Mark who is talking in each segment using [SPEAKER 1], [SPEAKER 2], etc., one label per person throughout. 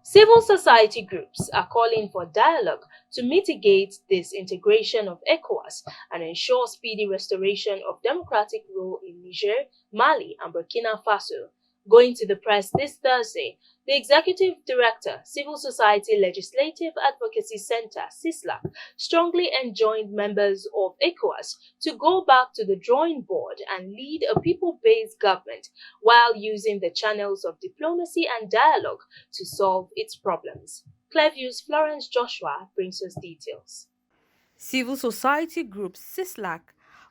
[SPEAKER 1] Civil society groups are calling for dialogue to mitigate disintegration of ECOWAS and ensure speedy restoration of democratic rule in Niger, Mali, and Burkina Faso. Going to the press this Thursday, the Executive Director, Civil Society Legislative Advocacy Center, CISLAC, strongly enjoined members of ECOWAS to go back to the drawing board and lead a people-based government while using the channels of diplomacy and dialogue to solve its problems. Clearview's Florence Joshua brings us details.
[SPEAKER 2] Civil society groups CISLAC,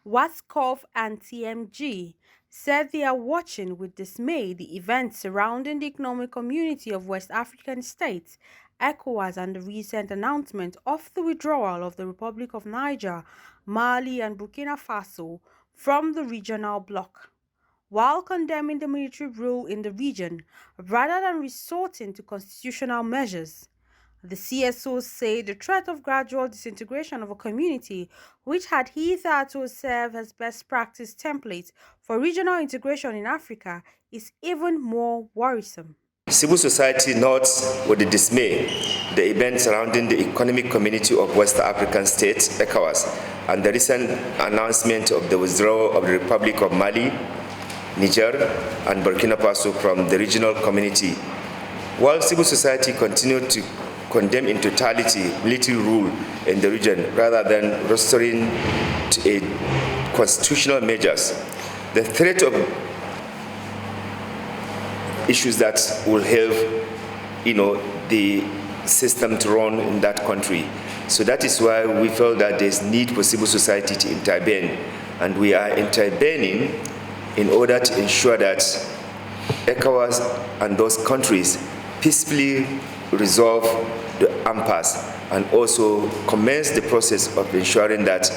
[SPEAKER 2] WASCOF, and TMG said they are watching with dismay the events surrounding the Economic Community of West African States, ECOWAS, and the recent announcement of the withdrawal of the Republic of Niger, Mali, and Burkina Faso from the regional bloc. While condemning the military rule in the region rather than resorting to constitutional measures, the CSOs say the threat of gradual disintegration of a community, which had hitherto served as best practice template for regional integration in Africa, is even more worrisome.
[SPEAKER 3] Civil society notes with dismay the events surrounding the Economic Community of West African States, ECOWAS, and the recent announcement of the withdrawal of the Republic of Mali, Niger, and Burkina Faso from the regional community. While civil society continued to condemn in totality military rule in the region rather than restoring to a constitutional measures, the threat of issues that will help, the system to run in that country. So that is why we felt that there's need for civil society to intervene, and we are intervening in order to ensure that ECOWAS and those countries peacefully resolve the impasse and also commence the process of ensuring that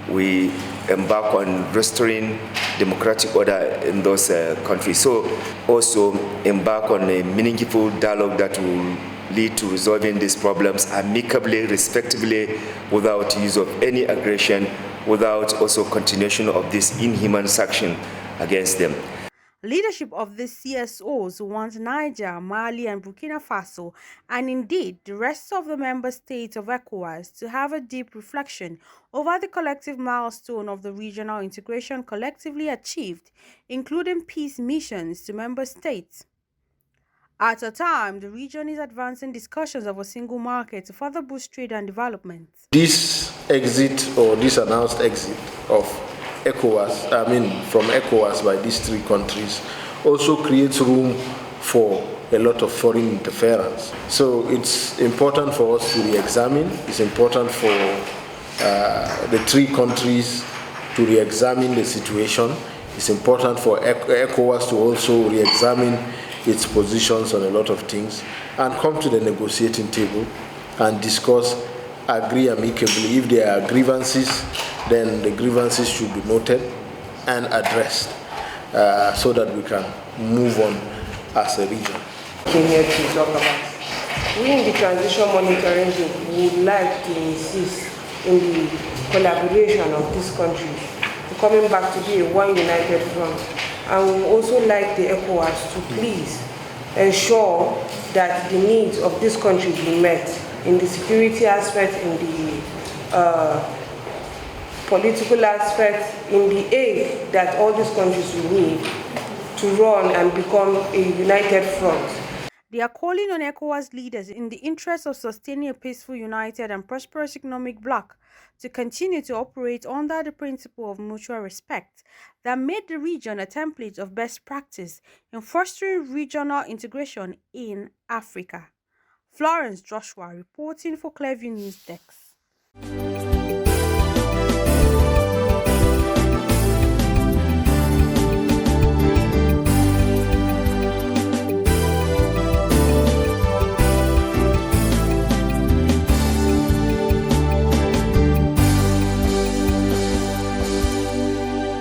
[SPEAKER 3] we embark on restoring democratic order in those countries. So also embark on a meaningful dialogue that will lead to resolving these problems amicably, respectively, without use of any aggression, without also continuation of this inhuman sanction against them.
[SPEAKER 2] Leadership of the CSOs wants Niger, Mali, and Burkina Faso, and indeed the rest of the member states of ECOWAS, to have a deep reflection over the collective milestone of the regional integration collectively achieved, including peace missions to member states. At a time, the region is advancing discussions of a single market to further boost trade and development.
[SPEAKER 4] This exit or this announced exit of from ECOWAS by these three countries also creates room for a lot of foreign interference. So it's important for us to re-examine. It's important for the three countries to re-examine the situation. It's important for ECOWAS to also re-examine its positions on a lot of things and come to the negotiating table and discuss, agree amicably. If there are grievances, then the grievances should be noted and addressed so that we can move on as a region.
[SPEAKER 5] Came here to talk about. We in the transition monitoring group would like to insist in the collaboration of these countries to coming back to be a one united front. And we also like the ECOWAS to please ensure that the needs of this country be met in the security aspect, in the political aspect, in the aid that all these countries will need to run and become a united front.
[SPEAKER 2] They are calling on ECOWAS leaders in the interest of sustaining a peaceful, united, and prosperous economic bloc to continue to operate under the principle of mutual respect that made the region a template of best practice in fostering regional integration in Africa. Florence Joshua reporting for Clearview News Desk.